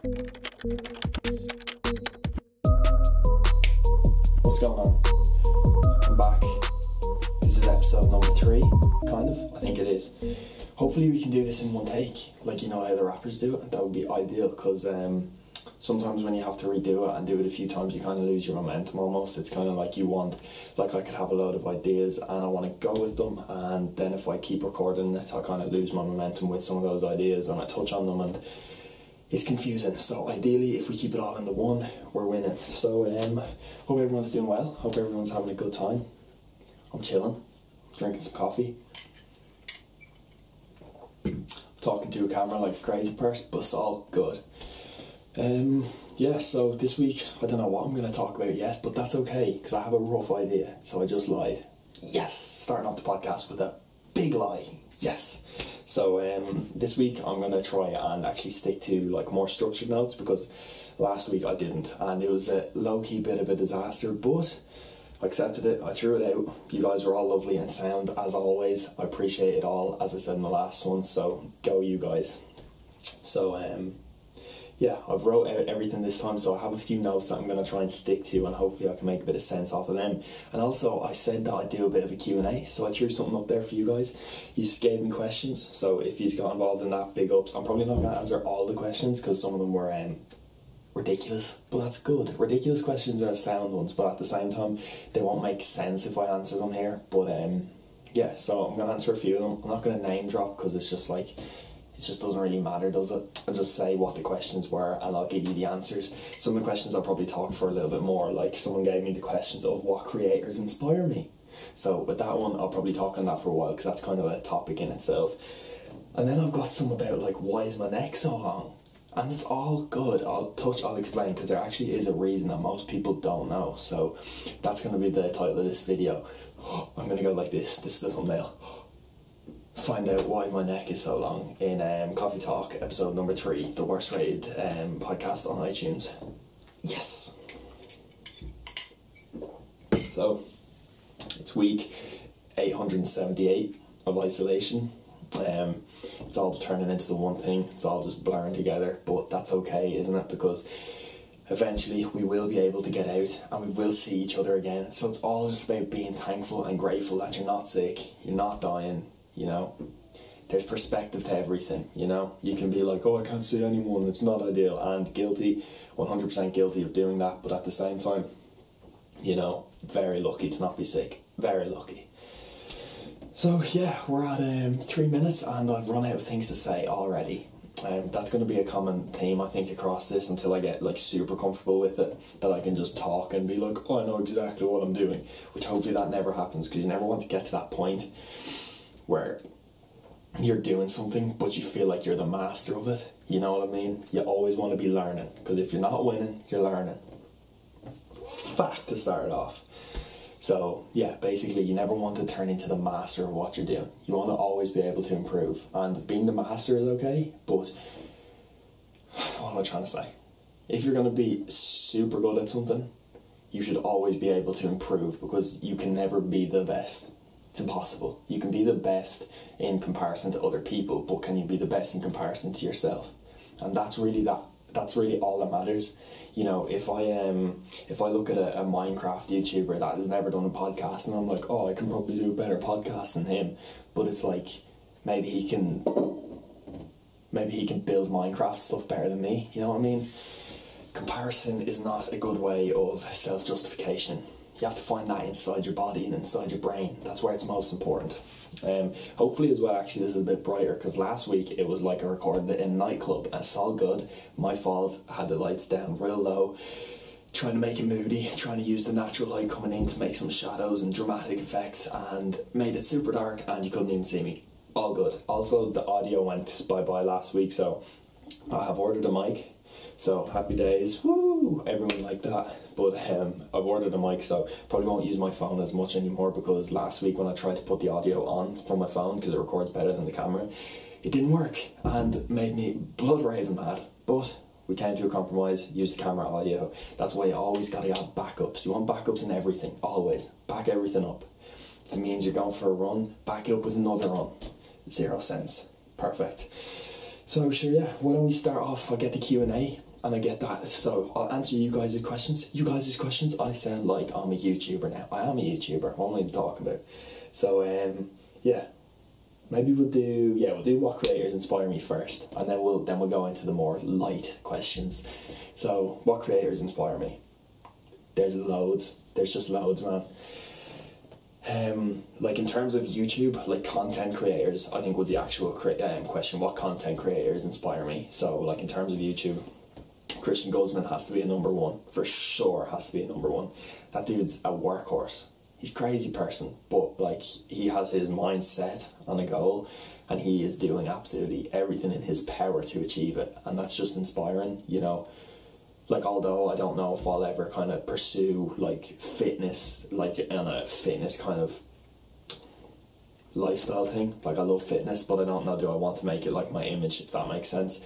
What's going on? I'm back. This is episode number 3, kind of. I think it is. Hopefully we can do this in one take, like you know how the rappers do it. That would be ideal, because sometimes when you have to redo it and do it a few times, you kind of lose your momentum almost. It's kind of like I could have a load of ideas and I want to go with them, and then if I keep recording it, I kind of lose my momentum with some of those ideas and I touch on them and it's confusing. So ideally, if we keep it all into one, we're winning. So hope everyone's doing well, hope everyone's having a good time. I'm chilling, drinking some coffee, talking to a camera like a crazy person, but it's all good. Yeah, so this week, I don't know what I'm going to talk about yet, but that's okay, because I have a rough idea, so I just lied. Yes, starting off the podcast with a big lie, yes. So this week I'm going to try and actually stick to like more structured notes, because last week I didn't, and it was a low-key bit of a disaster, but I accepted it, I threw it out. You guys were all lovely and sound, as always. I appreciate it all, as I said in the last one, so go you guys. So, yeah, I've wrote out everything this time, so I have a few notes that I'm going to try and stick to, and hopefully I can make a bit of sense off of them. And also, I said that I'd do a bit of a Q&A, so I threw something up there for you guys. You gave me questions, so if you got involved in that, big ups. I'm probably not going to answer all the questions, because some of them were ridiculous, but that's good. Ridiculous questions are sound ones, but at the same time, they won't make sense if I answer them here. But yeah, so I'm going to answer a few of them. I'm not going to name drop, because it's just like, it just doesn't really matter, does it? I'll just say what the questions were and I'll give you the answers. Some of the questions I'll probably talk for a little bit more, like someone gave me the questions of what creators inspire me. So with that one, I'll probably talk on that for a while, because that's kind of a topic in itself. And then I've got some about like, why is my neck so long? And it's all good. I'll explain, because there actually is a reason that most people don't know. So that's going to be the title of this video. I'm going to go like this. This is the thumbnail. Find out why my neck is so long in Coffee Talk episode number 3, the worst rated podcast on iTunes. Yes. So it's week 878 of isolation. It's all turning into the one thing. It's all just blurring together, but that's okay, isn't it? Because eventually we will be able to get out and we will see each other again. So it's all just about being thankful and grateful that you're not sick, you're not dying. You know, there's perspective to everything, you know. You can be like, oh, I can't see anyone, it's not ideal, and guilty, 100% guilty of doing that, but at the same time, you know, very lucky to not be sick, very lucky. So yeah, we're at 3 minutes and I've run out of things to say already. That's going to be a common theme, I think, across this, until I get like super comfortable with it, that I can just talk and be like, oh, I know exactly what I'm doing, which hopefully that never happens, because you never want to get to that point where you're doing something but you feel like you're the master of it. You know what I mean? You always want to be learning, because if you're not winning, you're learning. Fact to start off. So yeah, basically you never want to turn into the master of what you're doing. You want to always be able to improve, and being the master is okay, but what am I trying to say? If you're going to be super good at something, you should always be able to improve, because you can never be the best. It's impossible. You can be the best in comparison to other people, but can you be the best in comparison to yourself? And that's really all that matters. You know, if I look at a Minecraft YouTuber that has never done a podcast, and I'm like, oh, I can probably do a better podcast than him, but it's like, maybe he can build Minecraft stuff better than me. You know what I mean? Comparison is not a good way of self-justification. You have to find that inside your body and inside your brain. That's where it's most important. Hopefully as well, actually, this is a bit brighter, because last week it was like I recorded it in a nightclub and it's all good. My fault. I had the lights down real low, trying to make it moody, trying to use the natural light coming in to make some shadows and dramatic effects, and made it super dark and you couldn't even see me. All good. Also, the audio went bye-bye last week, so I have ordered a mic. So happy days, woo, everyone liked that. But I've ordered a mic, so probably won't use my phone as much anymore, because last week when I tried to put the audio on from my phone, because it records better than the camera, it didn't work and made me blood raving mad. But we came to a compromise, use the camera audio. That's why you always gotta have backups. You want backups in everything, always. Back everything up. If it means you're going for a run, back it up with another run. 0 cents. Perfect. So sure, yeah, why don't we start off, I'll get the Q&A, and I get that. So I'll answer you guys' questions. I sound like I'm a YouTuber now. I am a YouTuber. What am I even talking about? So yeah, maybe we'll do what creators inspire me first, and then we'll go into the more light questions. So what creators inspire me? There's loads. There's just loads, man. Like in terms of YouTube, like content creators, I think was the actual question. What content creators inspire me? So like in terms of YouTube, Christian Guzman has to be a number one for sure. Has to be a number one. That dude's a workhorse. He's a crazy person, but like he has his mind set on a goal, and he is doing absolutely everything in his power to achieve it, and that's just inspiring, you know. Like, although I don't know if I'll ever kind of pursue like fitness, like in a fitness kind of lifestyle thing. Like I love fitness, but I don't know, do I want to make it like my image, if that makes sense.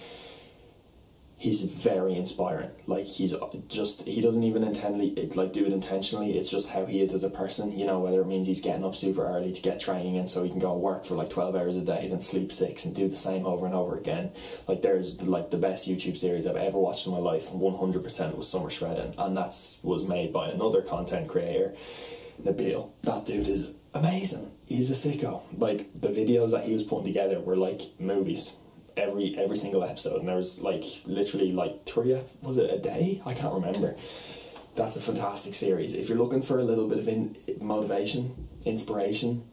He's very inspiring. Like he doesn't even do it intentionally. It's just how he is as a person, you know, whether it means he's getting up super early to get training in so he can go and work for like 12 hours a day, then sleep 6 and do the same over and over again. Like there's like the best YouTube series I've ever watched in my life, 100% was Summer Shredding, and was made by another content creator, Nabil. That dude is amazing. He's a sicko. Like the videos that he was putting together were like movies. Every single episode, and there was like literally like 3, was it a day? I can't remember. That's a fantastic series. If you're looking for a little bit of motivation, inspiration,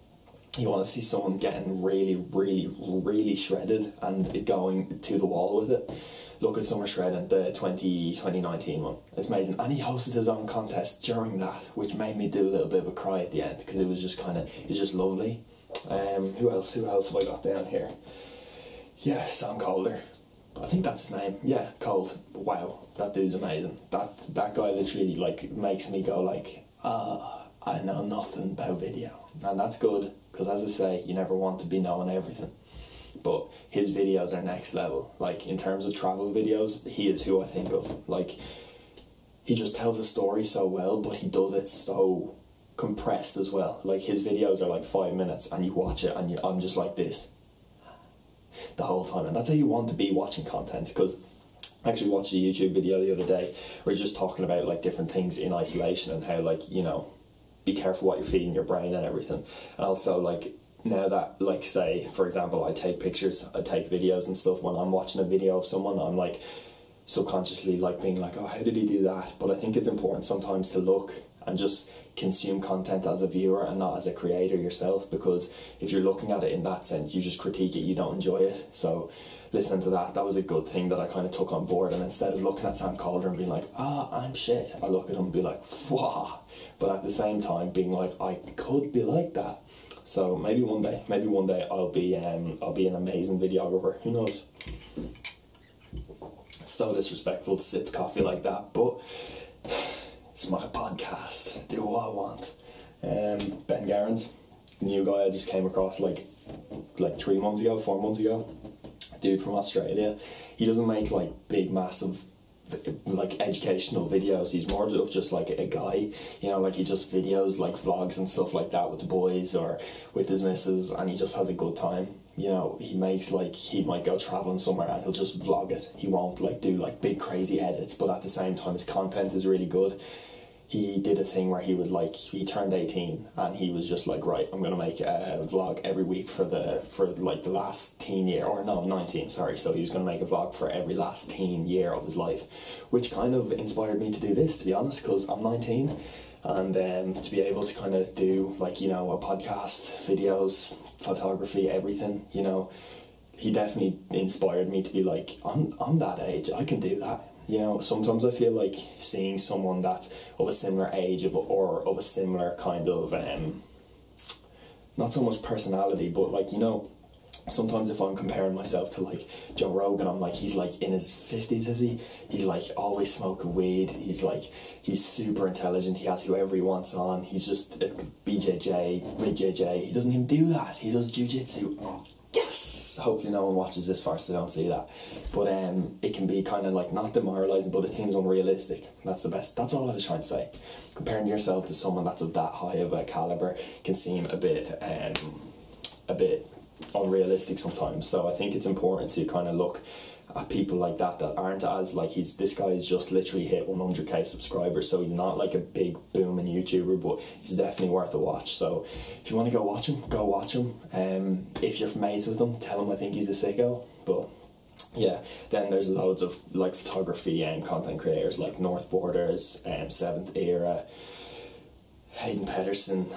you want to see someone getting really shredded and going to the wall with it, look at Summer Shredding, the 2019 one. It's amazing. And he hosted his own contest during that, which made me do a little bit of a cry at the end, because it was just lovely. Who else have I got down here? Yeah, Sam Calder. I think that's his name. Yeah, Cold. Wow, that dude's amazing. That guy literally like makes me go like, I know nothing about video. And that's good, because as I say, you never want to be knowing everything. But his videos are next level. Like in terms of travel videos, he is who I think of. Like he just tells a story so well, but he does it so compressed as well. Like his videos are like 5 minutes, and you watch it and I'm just like this the whole time, and that's how you want to be watching content. Because I actually watched a YouTube video the other day where he's just talking about like different things in isolation, and how like, you know, be careful what you're feeding your brain and everything. And also like now that, like, say for example, I take pictures, I take videos and stuff, when I'm watching a video of someone, I'm like subconsciously like being like, oh, how did he do that? But I think it's important sometimes to look and just consume content as a viewer and not as a creator yourself, because if you're looking at it in that sense, you just critique it, you don't enjoy it. So listening to that was a good thing that I kind of took on board, and instead of looking at Sam Calder and being like, I'm shit, I look at him and be like, wow, but at the same time being like, I could be like that. So maybe one day I'll be an amazing videographer, who knows. So disrespectful to sip coffee like that, but it's my podcast, do what I want. Ben Garens, new guy I just came across like 4 months ago, dude from Australia. He doesn't make like big massive like educational videos, he's more of just like a guy, you know, like he just videos like vlogs and stuff like that with the boys or with his missus, and he just has a good time. You know, he makes like, he might go traveling somewhere and he'll just vlog it. He won't like do like big crazy edits, but at the same time his content is really good. He did a thing where he was like, he turned 18 and he was just like, right, I'm gonna make a vlog every week for like the last teen year, or no, 19, sorry. So he was gonna make a vlog for every last teen year of his life, which kind of inspired me to do this, to be honest, because I'm 19, and to be able to kind of do like, you know, a podcast, videos, photography, everything, you know, he definitely inspired me to be like, I'm that age, I can do that. You know, sometimes I feel like seeing someone that's of a similar age or of a similar kind of, not so much personality, but like, you know, sometimes if I'm comparing myself to like Joe Rogan, I'm like, he's like in his 50s, is he? He's like always smoking weed, he's super intelligent, he has whoever he wants on, he's just a BJJ, he doesn't even do that, he does jiu-jitsu. Yes! Hopefully no one watches this far so they don't see that, but it can be kind of like not demoralizing, but it seems unrealistic. That's all I was trying to say. Comparing yourself to someone that's of that high of a caliber can seem a bit unrealistic sometimes. So I think it's important to kind of look at people like that aren't as like this guy has just literally hit 100k subscribers, so he's not like a big booming YouTuber, but he's definitely worth a watch. So if you want to go watch him, go watch him. If you're mates with him, tell him I think he's a sicko. But yeah, then there's loads of like photography and content creators like North Borders, Seventh Era, Hayden Pedersen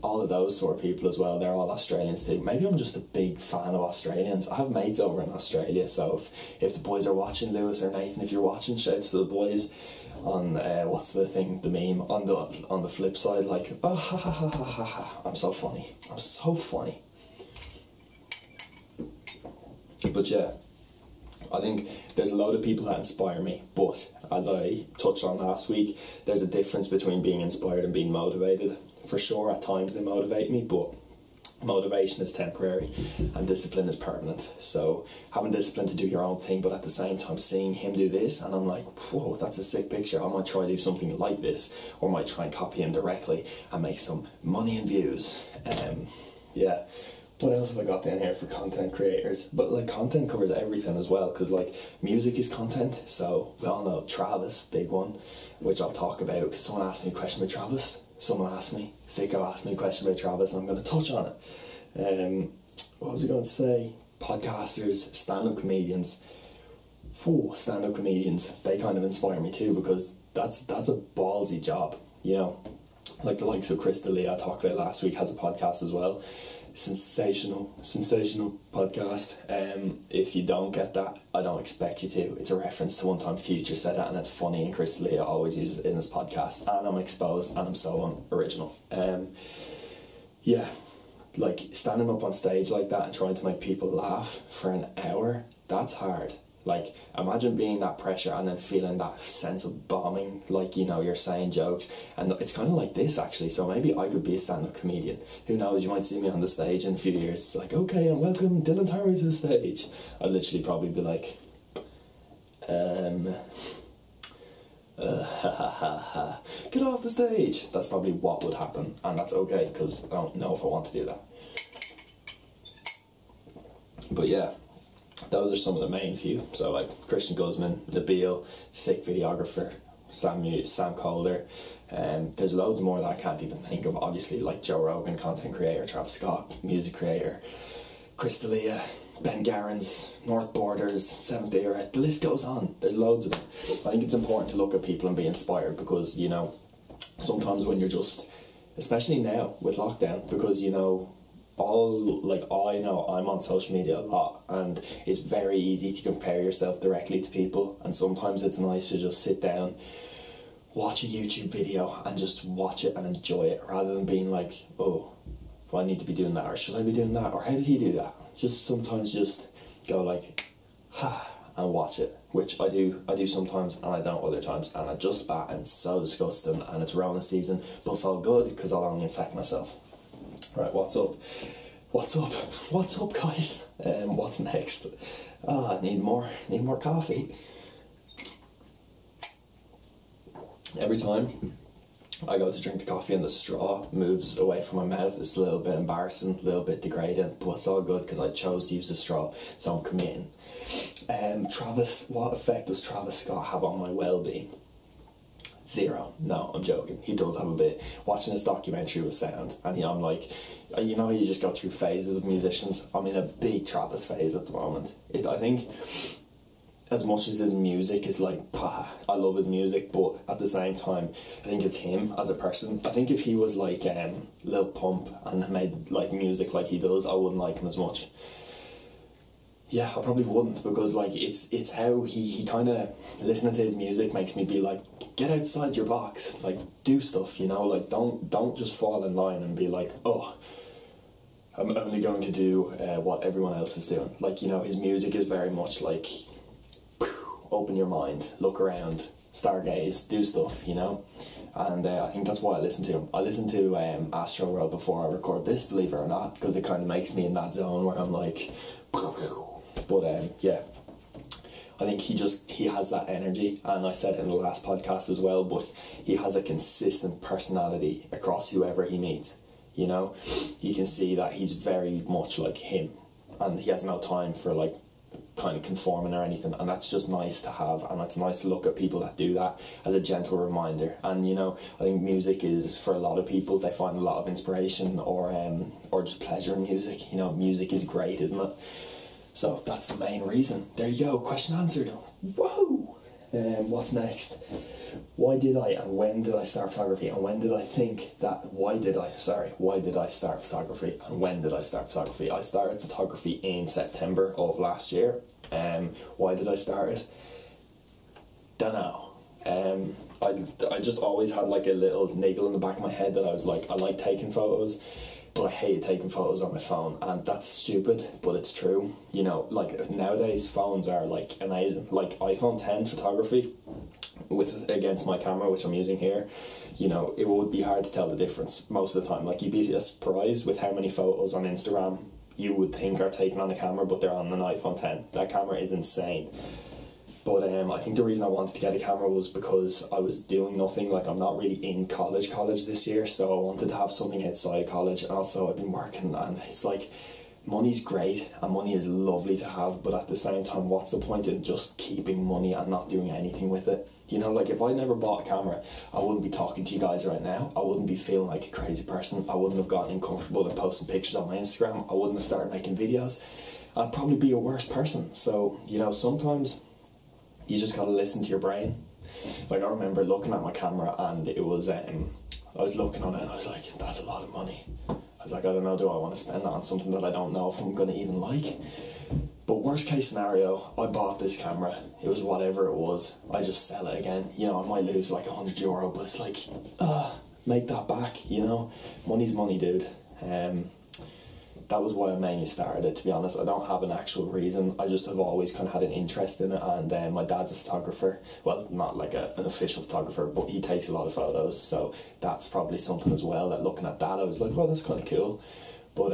all of those sort of people as well. They're all Australians too. Maybe I'm just a big fan of Australians. I have mates over in Australia, so if the boys are watching, Lewis or Nathan, if you're watching, shout to the boys on what's the thing, the meme on the flip side, like, oh, ha ha ha ha ha ha. I'm so funny. But yeah, I think there's a load of people that inspire me, but as I touched on last week, there's a difference between being inspired and being motivated. For sure, at times they motivate me, but motivation is temporary and discipline is permanent. So having discipline to do your own thing, but at the same time seeing him do this, and I'm like, whoa, that's a sick picture. I might try to do something like this, or might try and copy him directly and make some money and views. Yeah. What else have I got down here for content creators? But like, content covers everything as well, because like music is content. So we all know Travis, big one, which I'll talk about because someone asked me a question about Travis. Sicko asked me a question about Travis, and I'm going to touch on it. What was I going to say? Podcasters, stand-up comedians. Stand-up comedians, they kind of inspire me too, because that's a ballsy job, you know. Like the likes of Chris D'Elia I talked about last week has a podcast as well. Sensational podcast. If you don't get that, I don't expect you to. It's a reference to one time Future said that, and it's funny, and Chris D'Elia always uses it in his podcast, and I'm exposed and I'm so unoriginal. Yeah, like standing up on stage like that and trying to make people laugh for an hour, that's hard. Like, imagine being that pressure and then feeling that sense of bombing, like, you know, you're saying jokes. And it's kind of like this, actually. So maybe I could be a stand-up comedian. Who knows, you might see me on the stage in a few years. It's like, okay, and welcome Dylan Torrey to the stage. I'd literally probably be like, get off the stage. That's probably what would happen. And that's okay, because I don't know if I want to do that. But yeah. Those are some of the main few. So like Christian Guzman, Nabil, sick videographer, Sam Kohler, there's loads more that I can't even think of. Obviously, like Joe Rogan, content creator, Travis Scott, music creator, Chris D'Elia, Ben Garens, North Borders, Seventh Era. The list goes on. There's loads of them. I think it's important to look at people and be inspired, because, you know, sometimes when you're just, especially now with lockdown, because, you know, I know I'm on social media a lot, and it's very easy to compare yourself directly to people, and sometimes it's nice to just sit down, watch a YouTube video and just watch it and enjoy it, rather than being like, oh, do I need to be doing that, or should I be doing that, or how did he do that? Just sometimes just go like, and watch it, which I do sometimes, and I don't other times, and I just spat and so disgusting, and it's Rona season, but it's all good because I'll only infect myself. Right, what's up, guys? What's next? I need more coffee. Every time I go to drink the coffee and the straw moves away from my mouth, it's a little bit embarrassing, a little bit degrading, but it's all good because I chose to use the straw, so I'm committing. Travis, what effect does Travis Scott have on my well-being? Zero. No, I'm joking. He does have a bit. Watching his documentary was sound, and I'm like, you know how you just go through phases of musicians? I'm in a big Travis phase at the moment. I think, as much as his music is like, I love his music, but at the same time, I think it's him as a person. I think if he was like Lil Pump and made like music like he does, I wouldn't like him as much. Yeah, I probably wouldn't, because like it's how he kind of, listening to his music makes me be like, get outside your box, like do stuff, you know, like don't just fall in line and be like, oh, I'm only going to do what everyone else is doing. Like, you know, his music is very much like, open your mind, look around, stargaze, do stuff, you know. And I think that's why I listen to him. I listen to Astro World before I record this, believe it or not, because it kind of makes me in that zone where I'm like, but yeah, I think he has that energy, and I said it in the last podcast as well, but he has a consistent personality across whoever he meets, you know. You can see that he's very much like him, and he has no time for like kind of conforming or anything, and that's just nice to have, and it's nice to look at people that do that as a gentle reminder. And you know, I think music is, for a lot of people, they find a lot of inspiration or just pleasure in music. You know, music is great, isn't it? So that's the main reason. There you go, question answered. Whoa! What's next? Why did I and when did I start photography, and when did I think that, why did I start photography and when did I start photography? I started photography in September of last year. Why did I start it? Dunno. I just always had like a little niggle in the back of my head that I was like, I like taking photos, but I hate taking photos on my phone, and that's stupid, but it's true. You know, like nowadays phones are like amazing. Like iPhone 10 photography against my camera, which I'm using here, you know, it would be hard to tell the difference most of the time. Like, you'd be surprised with how many photos on Instagram you would think are taken on a camera, but they're on an iPhone 10. That camera is insane. But I think the reason I wanted to get a camera was because I was doing nothing. Like, I'm not really in college this year, so I wanted to have something outside college. And also I've been working, and it's like, money's great and money is lovely to have, but at the same time, what's the point in just keeping money and not doing anything with it? You know, like if I never bought a camera, I wouldn't be talking to you guys right now. I wouldn't be feeling like a crazy person. I wouldn't have gotten comfortable in posting pictures on my Instagram. I wouldn't have started making videos. I'd probably be a worse person. So, you know, sometimes you just gotta listen to your brain. Like, I remember looking at my camera, and it was, I was looking on it and I was like, that's a lot of money. I was like, I don't know, do I want to spend that on something that I don't know if I'm gonna even like? But worst case scenario, I bought this camera, it was whatever it was, I just sell it again. You know, I might lose like €100, but it's like, make that back, you know? Money's money, dude. That was why I mainly started it, to be honest. I don't have an actual reason, I just have always kind of had an interest in it, and my dad's a photographer. Well, not like an official photographer, but he takes a lot of photos, so that's probably something as well, that looking at that I was like, oh, that's kind of cool. But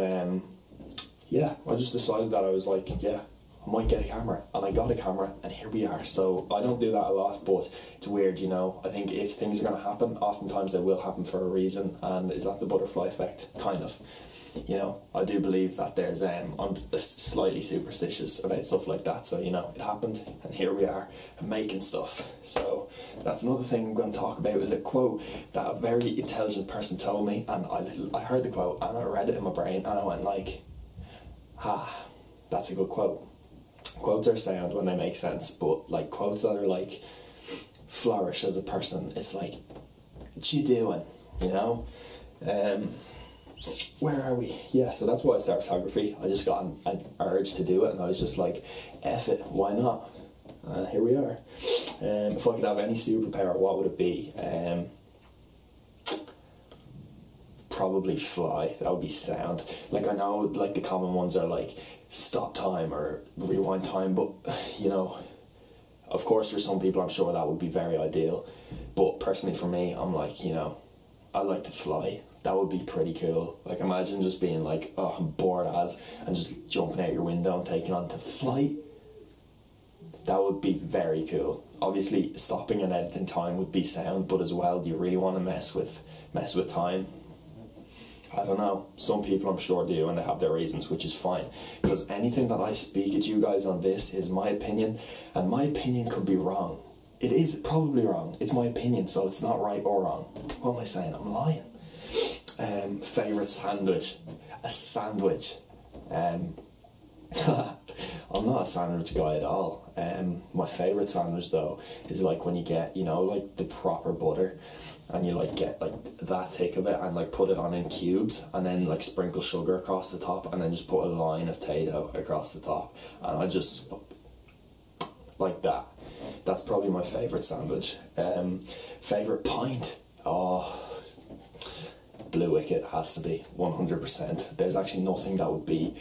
yeah, I just decided that I was like, yeah, I might get a camera, and I got a camera, and here we are. So I don't do that a lot, but it's weird, you know. I think if things are going to happen, oftentimes they will happen for a reason, and is that the butterfly effect? Kind of. You know, I do believe that there's, I'm slightly superstitious about stuff like that, so, you know, it happened, and here we are, making stuff. So, that's another thing I'm going to talk about, is a quote that a very intelligent person told me, and I heard the quote, and I read it in my brain, and I went like, that's a good quote. Quotes are sound when they make sense, but, like, quotes that are, like, flourish as a person, it's like, what you doing, you know? Where are we? Yeah, so that's why I started photography. I just got an urge to do it, and I was just like, F it, why not? Here we are. If I could have any superpower, what would it be? Probably fly. That would be sound. Like, I know, like, the common ones are like stop time or rewind time, but, you know, of course for some people I'm sure that would be very ideal, but personally for me, I'm like, you know, I like to fly. That would be pretty cool. Like, imagine just being like, oh, I'm bored as, and just jumping out your window and taking on to flight. That would be very cool. Obviously, stopping and editing time would be sound, but as well, do you really want to mess with time? I don't know. Some people I'm sure do, and they have their reasons, which is fine. Because anything that I speak at you guys on this is my opinion, and my opinion could be wrong. It is probably wrong. It's my opinion, so it's not right or wrong. What am I saying? I'm lying. Favourite sandwich? A sandwich. I'm not a sandwich guy at all. My favourite sandwich though is like when you get, you know, like the proper butter, and you like get like that thick of it, and like put it on in cubes, and then like sprinkle sugar across the top, and then just put a line of potato across the top, and I just like that. That's probably my favourite sandwich. Favourite pint? Oh, Blue Wicket has to be 100%. There's actually nothing that would be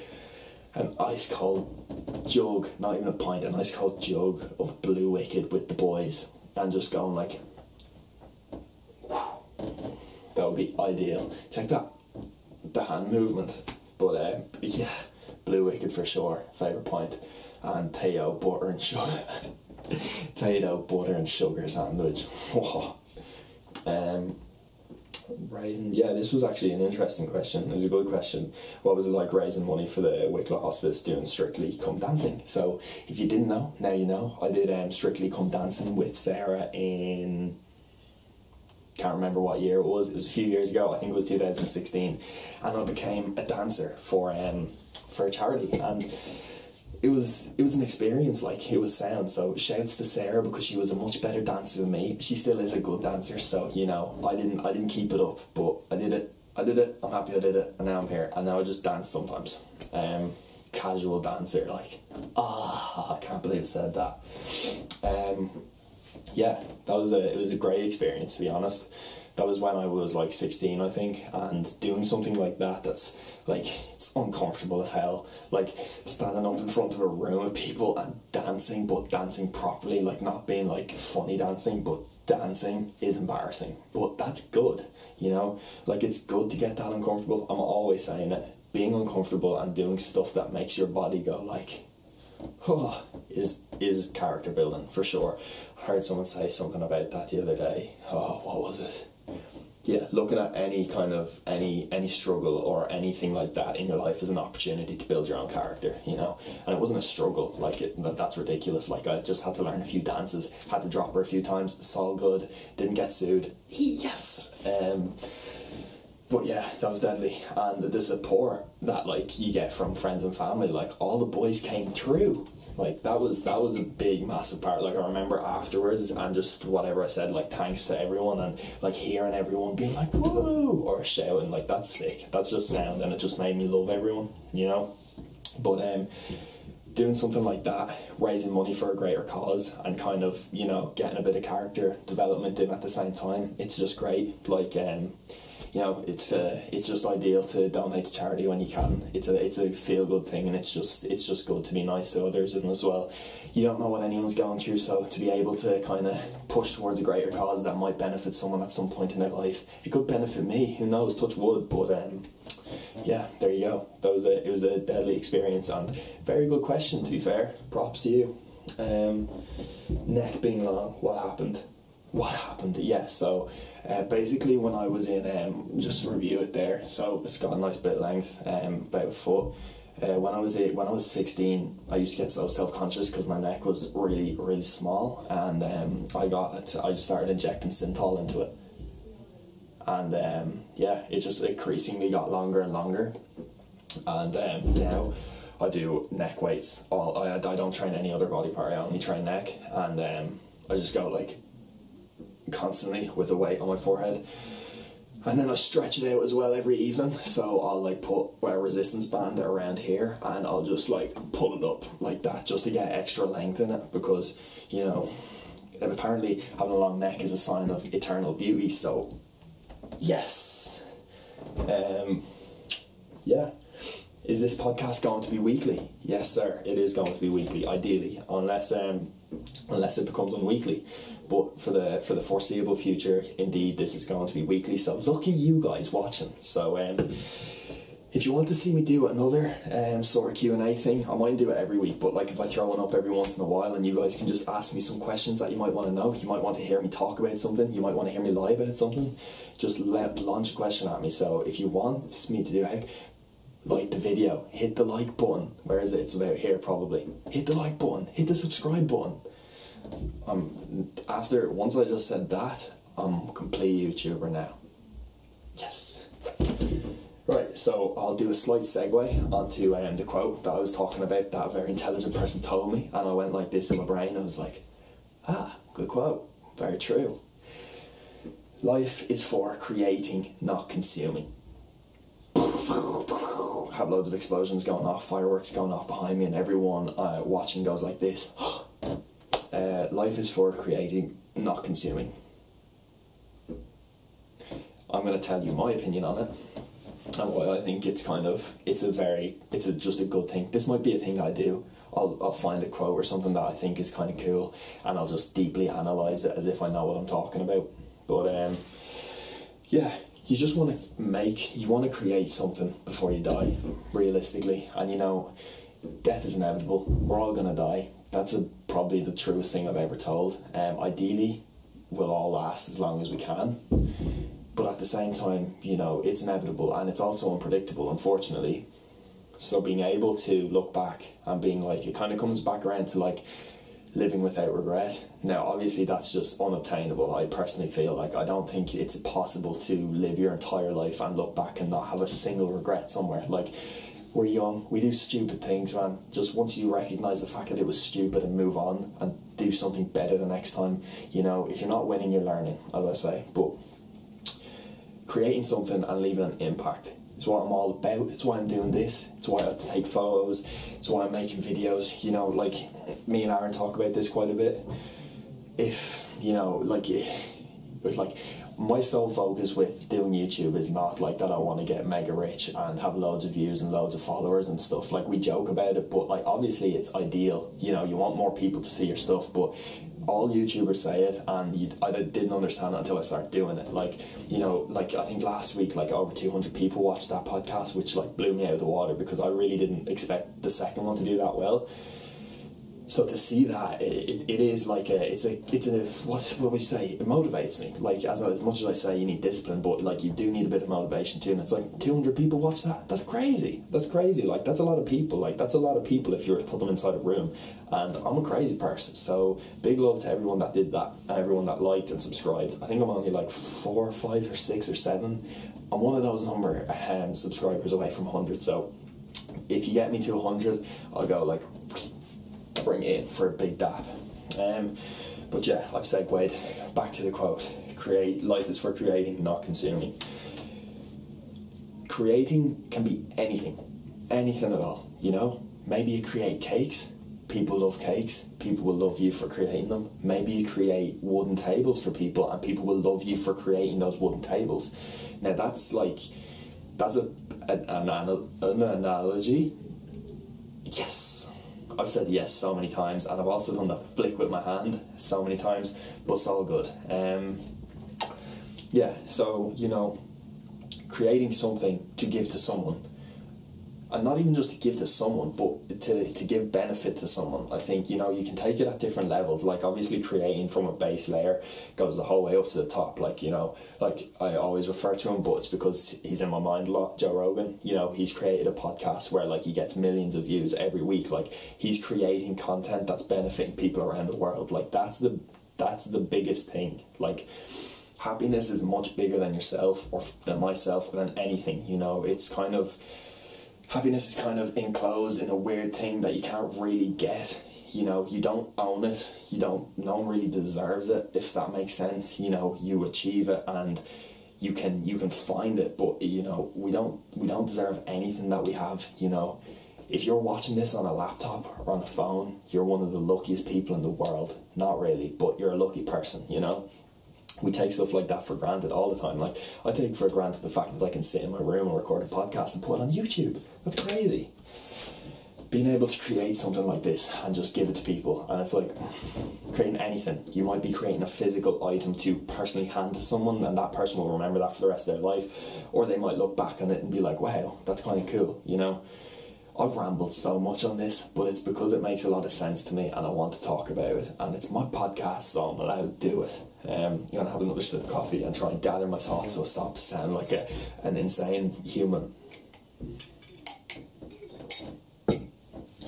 an ice cold jug, not even a pint, an ice cold jug of Blue Wicket with the boys, and just going like, that would be ideal. Check that, the hand movement. But yeah, Blue Wicket for sure, favourite pint. And Teo butter and sugar. Teo butter and sugar sandwich. Raising, yeah, this was actually an interesting question. It was a good question. What was it like raising money for the Wicklow Hospice doing Strictly Come Dancing? So if you didn't know, now you know. I did Strictly Come Dancing with Sarah in, can't remember what year it was a few years ago. I think it was 2016, and I became a dancer for a charity, and it was an experience. Like, it was sound. So shouts to Sarah, because she was a much better dancer than me. She still is a good dancer, so you know, I didn't keep it up, but I did it. I'm happy I did it, and now I'm here, and now I just dance sometimes. Casual dancer, like, I can't believe I said that. Yeah, it was a great experience, to be honest. That was when I was like 16, I think, and doing something like that, that's like, it's uncomfortable as hell. Like, standing up in front of a room of people and dancing, but dancing properly, like, not being like funny dancing, but dancing is embarrassing. But that's good, you know? Like, it's good to get that uncomfortable. I'm always saying it. Being uncomfortable and doing stuff that makes your body go like, oh, is character building, for sure. I heard someone say something about that the other day. Oh, what was it? Yeah, looking at any kind of any struggle or anything like that in your life is an opportunity to build your own character, you know. And it wasn't a struggle, like, that's ridiculous. Like, I just had to learn a few dances, had to drop her a few times. It's all good, didn't get sued, yes. But yeah, that was deadly. And the support that, like, you get from friends and family, like, all the boys came through. Like, that was a big, massive part. Like, I remember afterwards, and just whatever I said, like, thanks to everyone, and like hearing everyone being like, whoa, or shouting, like, that's sick. That's just sound, and it just made me love everyone, you know. But doing something like that, raising money for a greater cause, and kind of, you know, getting a bit of character development in at the same time, it's just great. Like, you know, it's just ideal to donate to charity when you can. It's a feel good thing, and it's just good to be nice to others. And as well, you don't know what anyone's going through, so to be able to kind of push towards a greater cause that might benefit someone at some point in their life, it could benefit me. Who knows? Touch wood. But yeah, there you go. It was a deadly experience, and very good question, to be fair. Props to you. Neck being long. What happened? Yeah, so basically when I was in, just to review it there, so it's got a nice bit of length, about a foot. When I was 16, I used to get so self-conscious because my neck was really, really small, and I just started injecting Synthol into it, and yeah, it increasingly got longer and longer, and now I do neck weights. I don't train any other body part, I only train neck, and I just go like constantly with a weight on my forehead, and then I stretch it out as well every evening. So I'll like put a resistance band around here, and I'll just like pull it up like that, just to get extra length in it, because, you know, apparently having a long neck is a sign of eternal beauty. So yes. Yeah, is this podcast going to be weekly? Yes sir, it is going to be weekly, ideally, unless it becomes unweekly. But for the foreseeable future, indeed, this is going to be weekly. So lucky you guys watching. So if you want to see me do another sort of Q&A thing, I might do it every week. But like, if I throw one up every once in a while, and you guys can just ask me some questions that you might want to know, you might want to hear me talk about something, you might want to hear me lie about something, just launch a question at me. So if you want me to do it, like the video, hit the like button. Where is it? It's about here probably. Hit the like button, hit the subscribe button. Once I just said that, I'm a complete YouTuber now. Yes. Right, so I'll do a slight segue onto the quote that I was talking about, that a very intelligent person told me, and I went like this in my brain. I was like, good quote, very true. Life is for creating, not consuming. Have loads of explosions going off, fireworks going off behind me, and everyone watching goes like this. Life is for creating, not consuming. I'm going to tell you my opinion on it, and why I think it's just a good thing. This might be a thing that I do. I'll find a quote or something that I think is kind of cool, and I'll just deeply analyse it as if I know what I'm talking about. But yeah, you just want to create something before you die, realistically. And you know, death is inevitable. We're all gonna die. That's probably the truest thing I've ever told. Ideally, we'll all last as long as we can. But at the same time, you know, it's inevitable and it's also unpredictable, unfortunately. So being able to look back and being like, it kind of comes back around to like living without regret. Now, obviously that's just unobtainable. I personally feel like I don't think it's possible to live your entire life and look back and not have a single regret somewhere. Like, we're young, we do stupid things, man. Just once you recognise the fact that it was stupid and move on and do something better the next time, you know, if you're not winning, you're learning, as I say. But creating something and leaving an impact is what I'm all about. It's why I'm doing this. It's why I take photos. It's why I'm making videos. You know, like, me and Aaron talk about this quite a bit. If, you know, like, it's like, my sole focus with doing YouTube is not like that I want to get mega rich and have loads of views and loads of followers and stuff. Like, we joke about it, but like, obviously it's ideal, you know, you want more people to see your stuff, but all YouTubers say it, and I didn't understand it until I started doing it. Like, you know, like, I think last week like over 200 people watched that podcast, which like blew me out of the water, because I really didn't expect the second one to do that well. So to see that, it is like it's a what would you say? It motivates me. Like, as much as I say you need discipline, but like, you do need a bit of motivation too. And it's like 200 people watch that. That's crazy. That's crazy. Like, that's a lot of people. Like, that's a lot of people if you were to put them inside a room. And I'm a crazy person. So big love to everyone that did that, and everyone that liked and subscribed. I think I'm only like 4 or 5 or 6 or 7. I'm one of those number subscribers away from 100. So if you get me to 100, I'll go like, bring it in for a big dab. But yeah, I've segued back to the quote. Life is for creating, not consuming. Creating can be anything at all, you know. Maybe you create cakes. People love cakes. People will love you for creating them. Maybe you create wooden tables for people, and people will love you for creating those wooden tables. Now that's an analogy. Yes. I've said yes so many times, and I've also done the flick with my hand so many times, but it's all good. Yeah, so, you know, creating something to give to someone, and not even just to give to someone, but to give benefit to someone. I think, you know, you can take it at different levels. Like, obviously creating from a base layer goes the whole way up to the top. Like, you know, like, I always refer to him, but it's because he's in my mind a lot, Joe Rogan. You know, he's created a podcast where like he gets millions of views every week. Like, he's creating content that's benefiting people around the world. Like, that's the biggest thing. Like, happiness is much bigger than yourself, or than myself, or than anything, you know. It's kind of, happiness is kind of enclosed in a weird thing that you can't really get. You know, you don't own it. No one really deserves it, if that makes sense. You know, you achieve it and you can find it, but you know, we don't deserve anything that we have. You know, if you're watching this on a laptop or on a phone, you're one of the luckiest people in the world. Not really, but you're a lucky person, you know. We take stuff like that for granted all the time. Like, I take for granted the fact that I can sit in my room and record a podcast and put it on YouTube. That's crazy. Being able to create something like this and just give it to people, and it's like creating anything. You might be creating a physical item to personally hand to someone, and that person will remember that for the rest of their life, or they might look back on it and be like, wow, that's kind of cool, you know. I've rambled so much on this, but it's because it makes a lot of sense to me and I want to talk about it, and it's my podcast, so I'm allowed to do it. I'm going to have another sip of coffee and try and gather my thoughts so I stop sounding like an insane human.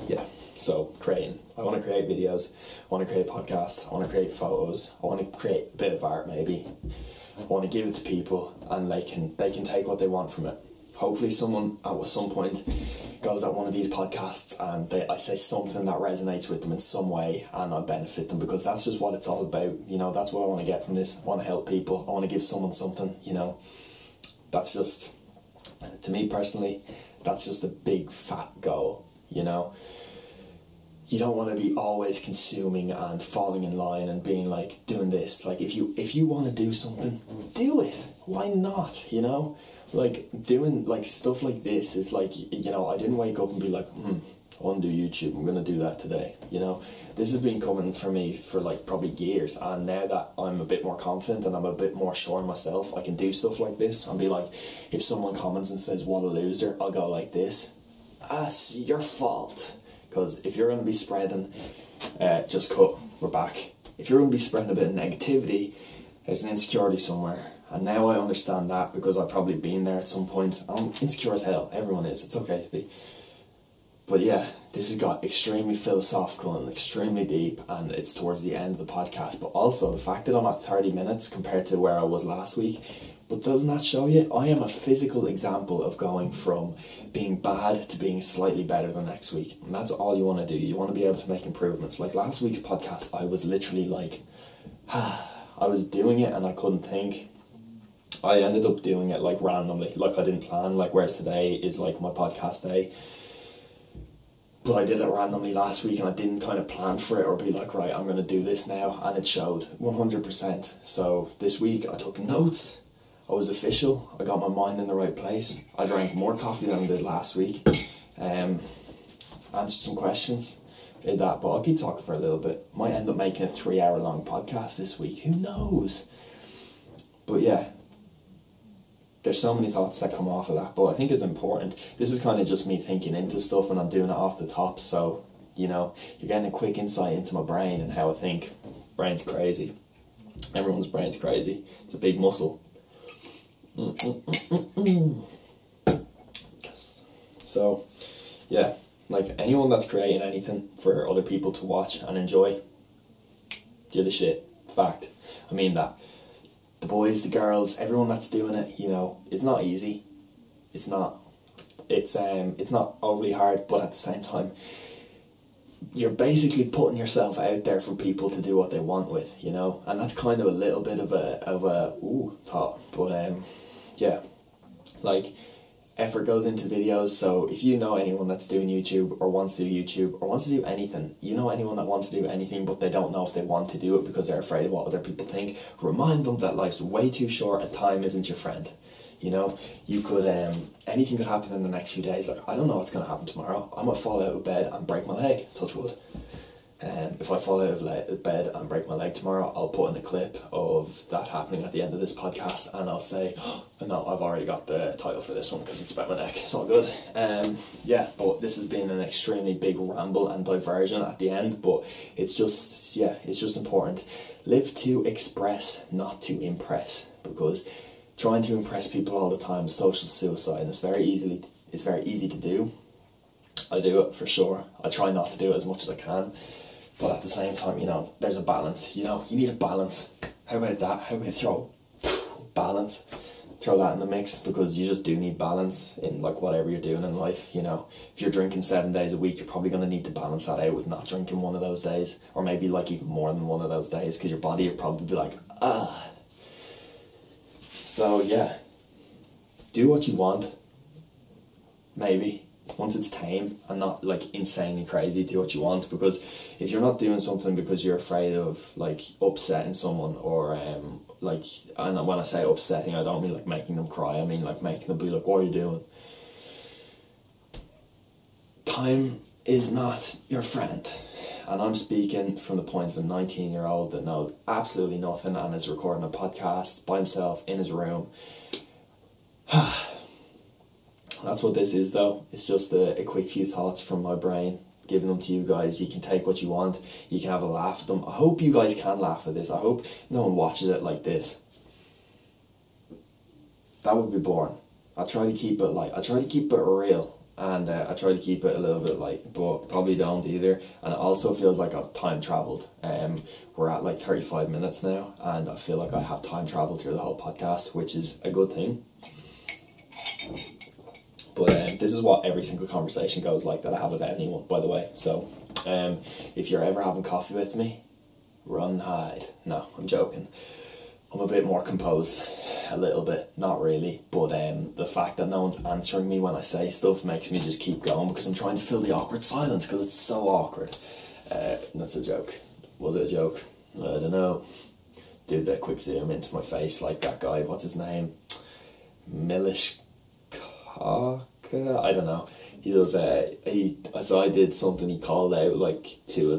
Yeah, so creating. I want to create videos, I want to create podcasts, I want to create photos, I want to create a bit of art maybe. I want to give it to people, and they can take what they want from it. Hopefully someone at some point goes at one of these podcasts and I say something that resonates with them in some way, and I benefit them, because that's just what it's all about. You know, that's what I want to get from this. I want to help people. I want to give someone something, you know. That's just, to me personally, that's just a big fat goal, you know. You don't want to be always consuming and falling in line and being like, doing this. Like, if you want to do something, do it. Why not, you know? Like, doing like stuff like this is like, you know, I didn't wake up and be like, I want to do YouTube, I'm going to do that today, you know. This has been coming for me for like probably years, and now that I'm a bit more confident and I'm a bit more sure in myself, I can do stuff like this and be like, if someone comments and says, what a loser, I'll go like this, it's your fault. Because if you're going to be spreading, just cut, we're back. If you're going to be spreading a bit of negativity, there's an insecurity somewhere, And now I understand that because I've probably been there at some point. I'm insecure as hell, everyone is, it's okay to be. But yeah, this has got extremely philosophical and extremely deep, and it's towards the end of the podcast. But also the fact that I'm at 30 minutes compared to where I was last week, but doesn't that show you? I am a physical example of going from being bad to being slightly better the next week. And that's all you want to do. You want to be able to make improvements. Like last week's podcast, I was literally like, I was doing it and I couldn't think. I ended up doing it like randomly, like I didn't plan, like whereas today is like my podcast day. But I did it randomly last week and I didn't kind of plan for it or be like, right, I'm going to do this now. And it showed 100%. So this week I took notes. I was official. I got my mind in the right place. I drank more coffee than I did last week. Answered some questions. Did that, but I'll keep talking for a little bit. Might end up making a 3-hour long podcast this week. Who knows? But yeah, there's so many thoughts that come off of that, but I think it's important. This is kind of just me thinking into stuff and I'm doing it off the top, so, you know, you're getting a quick insight into my brain and how I think. Brain's crazy. Everyone's brain's crazy. It's a big muscle. So, yeah, like anyone that's creating anything for other people to watch and enjoy, you're the shit. Fact. I mean that. The boys, the girls, everyone that's doing it, you know, it's not easy. It's not overly hard, but at the same time, you're basically putting yourself out there for people to do what they want with, you know, and that's kind of a little bit of a thought, but yeah, like effort goes into videos. So if you know anyone that's doing YouTube or wants to do YouTube or wants to do anything, you know anyone that wants to do anything but they don't know if they want to do it because they're afraid of what other people think, remind them that life's way too short and time isn't your friend. You know, you could, anything could happen in the next few days. Like, I don't know what's going to happen tomorrow. I might fall out of bed and break my leg, touch wood. If I fall out of bed and break my leg tomorrow, I'll put in a clip of that happening at the end of this podcast and I'll say, oh, no, I've already got the title for this one because it's about my neck. It's all good. Yeah, but this has been an extremely big ramble and diversion at the end, but it's just, yeah, it's just important. Live to express, not to impress, because trying to impress people all the time is social suicide, and it's very easy to do. I do it for sure. I try not to do it as much as I can. But at the same time, you know, there's a balance. You know, you need a balance. How about that? How about throw balance? Throw that in the mix, because you just do need balance in like whatever you're doing in life. You know, if you're drinking 7 days a week, you're probably going to need to balance that out with not drinking one of those days, or maybe like even more than one of those days, because your body will probably be like, ah. So yeah, do what you want. Maybe. Once it's tame and not like insanely crazy, do what you want, because if you're not doing something because you're afraid of like upsetting someone, or like, and when I say upsetting, I don't mean like making them cry, I mean like making them be like, what are you doing? Time is not your friend, and I'm speaking from the point of a 19-year-old that knows absolutely nothing and is recording a podcast by himself in his room. That's what this is though. It's just a quick few thoughts from my brain, giving them to you guys. You can take what you want. You can have a laugh at them. I hope you guys can laugh at this. I hope no one watches it like this. That would be boring. I try to keep it light. I try to keep it real. And I try to keep it a little bit light, but probably don't either. And it also feels like I've time travelled. We're at like 35 minutes now, and I feel like I have time travelled through the whole podcast, which is a good thing. But this is what every single conversation goes like that I have with anyone, by the way. So if you're ever having coffee with me, run, hide. No, I'm joking. I'm a bit more composed, a little bit, not really. But the fact that no one's answering me when I say stuff makes me just keep going, because I'm trying to fill the awkward silence, because it's so awkward. That's a joke. Was it a joke? I don't know. Do the quick zoom into my face like that guy. What's his name? Milish. I don't know. He does. So I did something. He called out like two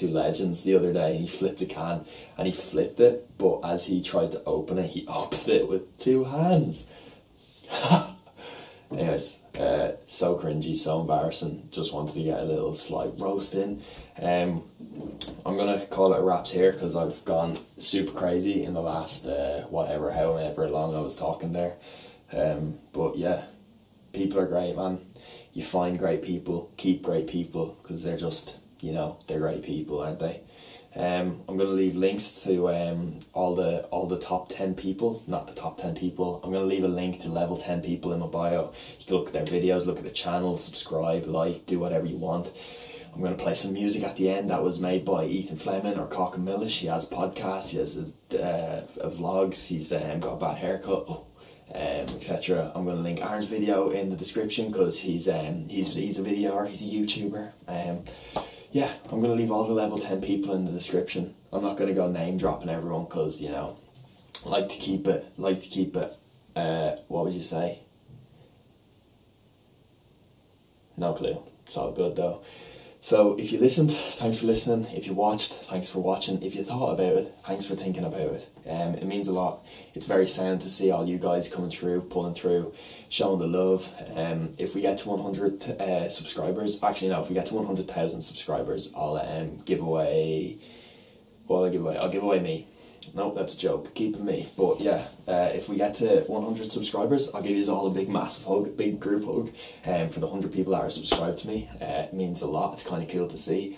legends the other day, and he flipped a can, and he flipped it. But as he tried to open it, he opened it with two hands. Anyways, so cringy, so embarrassing. Just wanted to get a little slight roast in. I'm gonna call it a wraps here because I've gone super crazy in the last however long I was talking there. But yeah, people are great, man. You find great people, keep great people, because they're just, you know, they're great people, aren't they? I'm going to leave links to all the top 10 people, not the top 10 people. I'm going to leave a link to level 10 people in my bio. You can look at their videos, look at the channel, subscribe, like, do whatever you want. I'm going to play some music at the end that was made by Ethan Fleming or Cock and Millish. He has podcasts, he has vlogs, he's got a bad haircut, etc. I'm going to link Aaron's video in the description because he's a videoer, he's a YouTuber. Yeah, I'm going to leave all the level 10 people in the description. I'm not going to go name dropping everyone because, you know, I like to keep it, what would you say? No clue. It's all good though. So if you listened, thanks for listening. If you watched, thanks for watching. If you thought about it, thanks for thinking about it. It means a lot. It's very sound to see all you guys coming through, pulling through, showing the love. If we get to 100 subscribers, actually no, if we get to 100,000 subscribers, I'll give away. What will I give away? I'll give away me. Nope, that's a joke. Keeping me. But yeah, if we get to 100 subscribers, I'll give you all a big massive hug, big group hug. For the 100 people that are subscribed to me, it means a lot. It's kind of cool to see.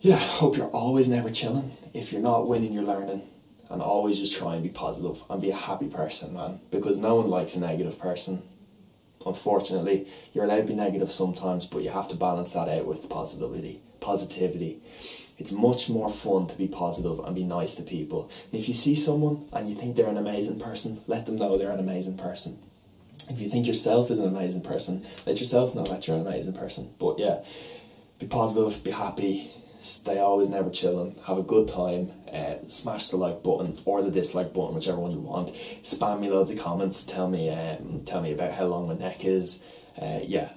Yeah, hope you're always never chilling. If you're not winning, you're learning. And always just try and be positive and be a happy person, man. Because no one likes a negative person. Unfortunately, you're allowed to be negative sometimes, but you have to balance that out with positivity. It's much more fun to be positive and be nice to people. And if you see someone and you think they're an amazing person, let them know they're an amazing person. If you think yourself is an amazing person, let yourself know that you're an amazing person. But yeah, be positive, be happy, stay always never chilling, have a good time, smash the like button or the dislike button, whichever one you want. Spam me loads of comments, tell me about how long my neck is. Yeah.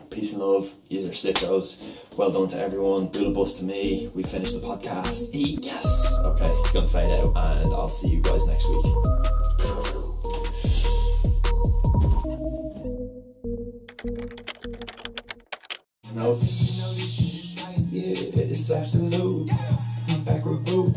Peace and love, yous are sickos. Well done to everyone, build a bus to me. We finished the podcast. Yes! Okay, it's gonna fade out and I'll see you guys next week. No, yeah, it's absolute. Backward boot.